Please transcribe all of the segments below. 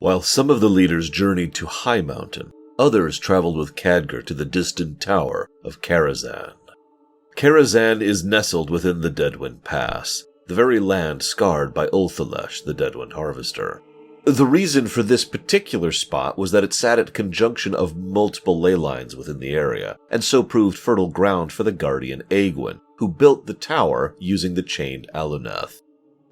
While some of the leaders journeyed to Highmountain, others traveled with Khadgar to the distant tower of Karazhan. Karazhan is nestled within the Deadwind Pass, the very land scarred by Ulthalesh, the Deadwind Harvester. The reason for this particular spot was that it sat at conjunction of multiple ley lines within the area, and so proved fertile ground for the guardian Aegwin, who built the tower using the chained Aluneth.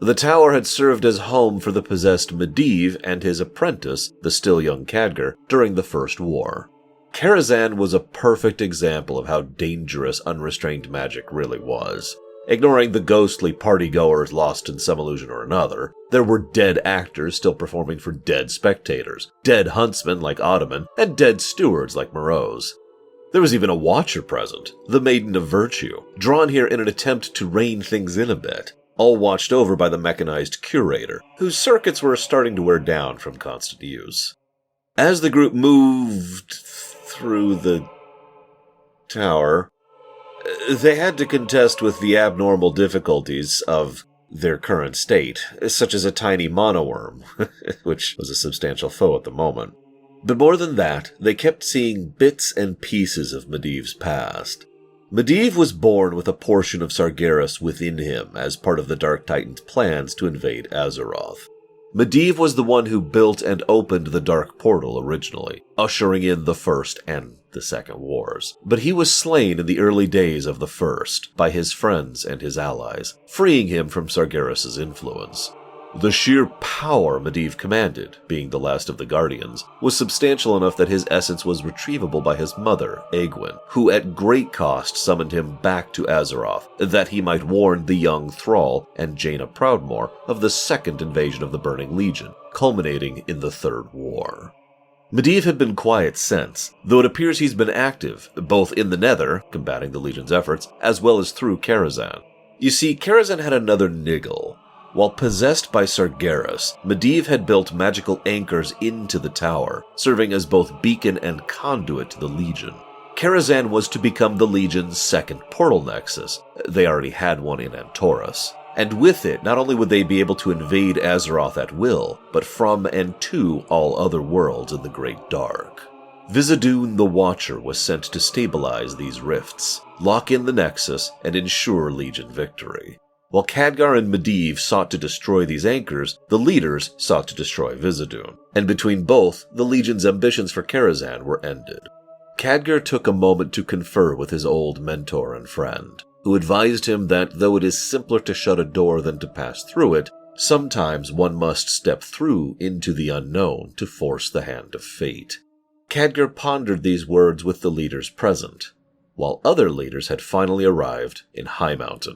The tower had served as home for the possessed Medivh and his apprentice, the still young Khadgar, during the First War. Karazhan was a perfect example of how dangerous unrestrained magic really was. Ignoring the ghostly partygoers lost in some illusion or another, there were dead actors still performing for dead spectators, dead huntsmen like Ottoman, and dead stewards like Morose. There was even a watcher present, the Maiden of Virtue, drawn here in an attempt to rein things in a bit, all watched over by the mechanized curator, whose circuits were starting to wear down from constant use. As the group moved through the tower, they had to contest with the abnormal difficulties of their current state, such as a tiny monoworm, which was a substantial foe at the moment. But more than that, they kept seeing bits and pieces of Medivh's past. Medivh was born with a portion of Sargeras within him as part of the Dark Titan's plans to invade Azeroth. Medivh was the one who built and opened the Dark Portal originally, ushering in the First and the Second Wars. But he was slain in the early days of the First by his friends and his allies, freeing him from Sargeras' influence. The sheer power Medivh commanded, being the last of the Guardians, was substantial enough that his essence was retrievable by his mother, Aegwin, who at great cost summoned him back to Azeroth, that he might warn the young Thrall and Jaina Proudmoore of the second invasion of the Burning Legion, culminating in the Third War. Medivh had been quiet since, though it appears he's been active, both in the Nether, combating the Legion's efforts, as well as through Karazhan. You see, Karazhan had another niggle. While possessed by Sargeras, Medivh had built magical anchors into the tower, serving as both beacon and conduit to the Legion. Karazhan was to become the Legion's second portal nexus. They already had one in Antorus. And with it, not only would they be able to invade Azeroth at will, but from and to all other worlds in the Great Dark. Vizadun the Watcher was sent to stabilize these rifts, lock in the nexus, and ensure Legion victory. While Khadgar and Medivh sought to destroy these anchors, the leaders sought to destroy Vizadun, and between both, the Legion's ambitions for Karazhan were ended. Khadgar took a moment to confer with his old mentor and friend, who advised him that though it is simpler to shut a door than to pass through it, sometimes one must step through into the unknown to force the hand of fate. Khadgar pondered these words with the leaders present, while other leaders had finally arrived in Highmountain.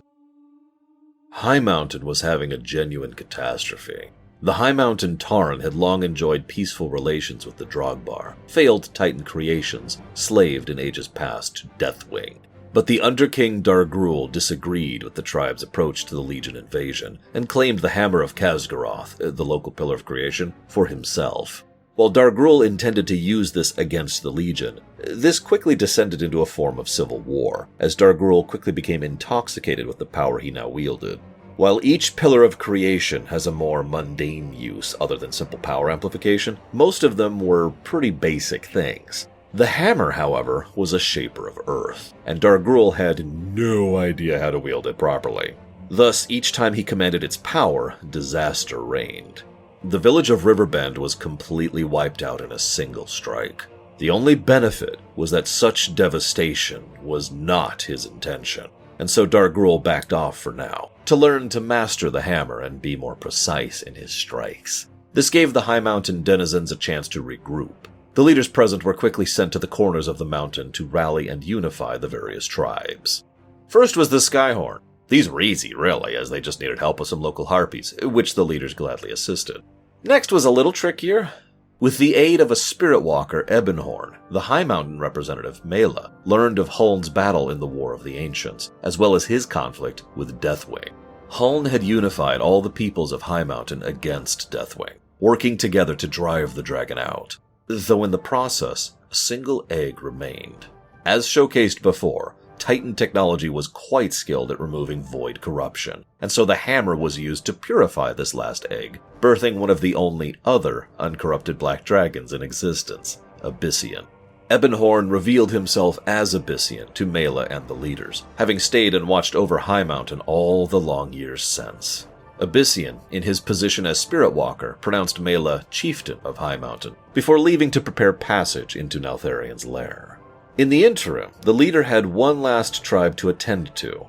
Highmountain was having a genuine catastrophe. The Highmountain Tarn had long enjoyed peaceful relations with the Drogbar, failed Titan creations, slaved in ages past to Deathwing. But the Underking Dargrul disagreed with the tribe's approach to the Legion invasion, and claimed the Hammer of Khazgaroth, the local pillar of creation, for himself. While Dargrul intended to use this against the Legion, this quickly descended into a form of civil war, as Dargrul quickly became intoxicated with the power he now wielded. While each pillar of creation has a more mundane use other than simple power amplification, most of them were pretty basic things. The hammer, however, was a shaper of earth, and Dargrul had no idea how to wield it properly. Thus, each time he commanded its power, disaster reigned. The village of Riverbend was completely wiped out in a single strike. The only benefit was that such devastation was not his intention, and so Dargrul backed off for now, to learn to master the hammer and be more precise in his strikes. This gave the Highmountain denizens a chance to regroup. The leaders present were quickly sent to the corners of the mountain to rally and unify the various tribes. First was the Skyhorn. These were easy, really, as they just needed help with some local harpies, which the leaders gladly assisted. Next was a little trickier. With the aid of a spirit walker, Ebonhorn, the Highmountain representative, Mela, learned of Huln's battle in the War of the Ancients, as well as his conflict with Deathwing. Huln had unified all the peoples of Highmountain against Deathwing, working together to drive the dragon out, though in the process, a single egg remained. As showcased before, Titan technology was quite skilled at removing void corruption, and so the hammer was used to purify this last egg, birthing one of the only other uncorrupted black dragons in existence, Abyssian. Ebonhorn revealed himself as Abyssian to Mela and the leaders, having stayed and watched over Highmountain all the long years since. Abyssian, in his position as Spirit Walker, pronounced Mela chieftain of Highmountain, before leaving to prepare passage into Naltharian's lair. In the interim, the leader had one last tribe to attend to,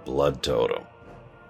Blood Totem.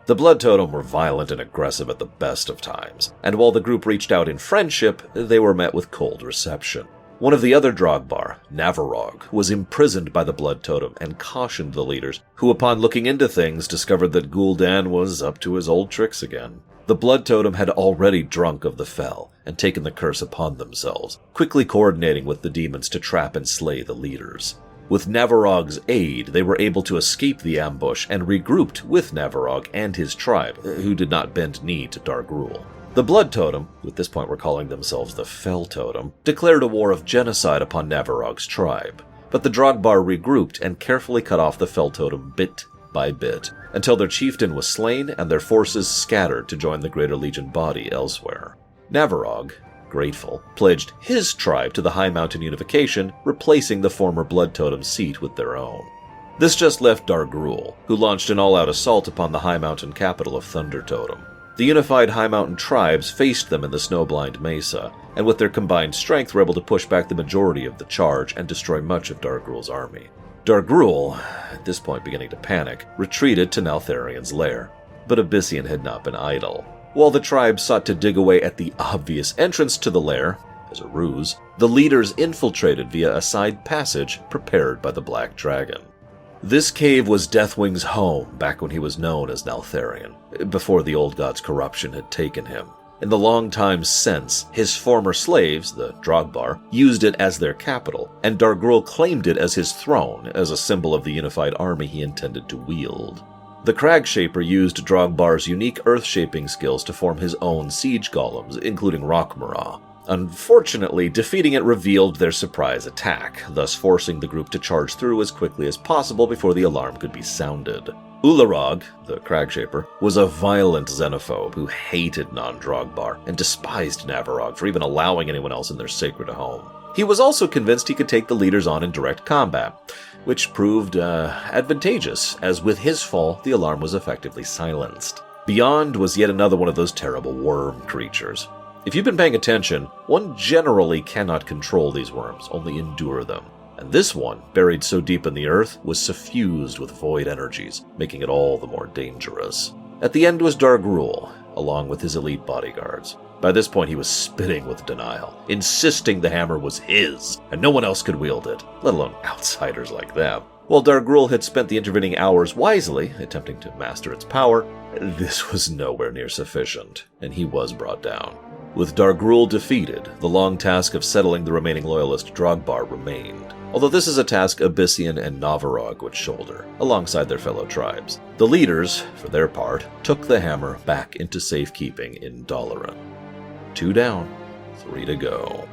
The Blood Totem were violent and aggressive at the best of times, and while the group reached out in friendship, they were met with cold reception. One of the other Drogbar, Navarog, was imprisoned by the Blood Totem and cautioned the leaders, who upon looking into things discovered that Gul'dan was up to his old tricks again. The Blood Totem had already drunk of the Fel and taken the curse upon themselves, quickly coordinating with the demons to trap and slay the leaders. With Navarog's aid, they were able to escape the ambush and regrouped with Navarog and his tribe, who did not bend knee to Dargrul. The Blood Totem, who at this point were calling themselves the Fel Totem, declared a war of genocide upon Navarog's tribe, but the Drogbar regrouped and carefully cut off the Fel Totem bit by bit, until their chieftain was slain and their forces scattered to join the Greater Legion body elsewhere. Navarog, grateful, pledged his tribe to the Highmountain unification, replacing the former Blood Totem seat with their own. This just left Dargrul, who launched an all-out assault upon the Highmountain capital of Thunder Totem. The unified Highmountain tribes faced them in the Snowblind Mesa, and with their combined strength were able to push back the majority of the charge and destroy much of Dargrul's army. Dargrul, at this point beginning to panic, retreated to Naltharian's lair, but Abyssian had not been idle. While the tribes sought to dig away at the obvious entrance to the lair, as a ruse, the leaders infiltrated via a side passage prepared by the Black Dragon. This cave was Deathwing's home back when he was known as Naltharian, before the Old God's corruption had taken him. In the long time since, his former slaves, the Drogbar, used it as their capital, and Dargrul claimed it as his throne, as a symbol of the unified army he intended to wield. The Cragshaper used Drogbar's unique earth-shaping skills to form his own siege golems, including Rockmara. Unfortunately, defeating it revealed their surprise attack, thus forcing the group to charge through as quickly as possible before the alarm could be sounded. Ularog, the Cragshaper, was a violent xenophobe who hated non-Drogbar and despised Navarog for even allowing anyone else in their sacred home. He was also convinced he could take the leaders on in direct combat, which proved advantageous, as with his fall, the alarm was effectively silenced. Beyond was yet another one of those terrible worm creatures. If you've been paying attention, one generally cannot control these worms, only endure them. And this one, buried so deep in the earth, was suffused with void energies, making it all the more dangerous. At the end was Dargrul, along with his elite bodyguards. By this point he was spitting with denial, insisting the hammer was his, and no one else could wield it, let alone outsiders like them. While Dargrul had spent the intervening hours wisely, attempting to master its power, this was nowhere near sufficient, and he was brought down. With Dargrul defeated, the long task of settling the remaining loyalist Drogbar remained, although this is a task Abyssian and Navarog would shoulder, alongside their fellow tribes. The leaders, for their part, took the hammer back into safekeeping in Dalaran. 2 down, 3 to go.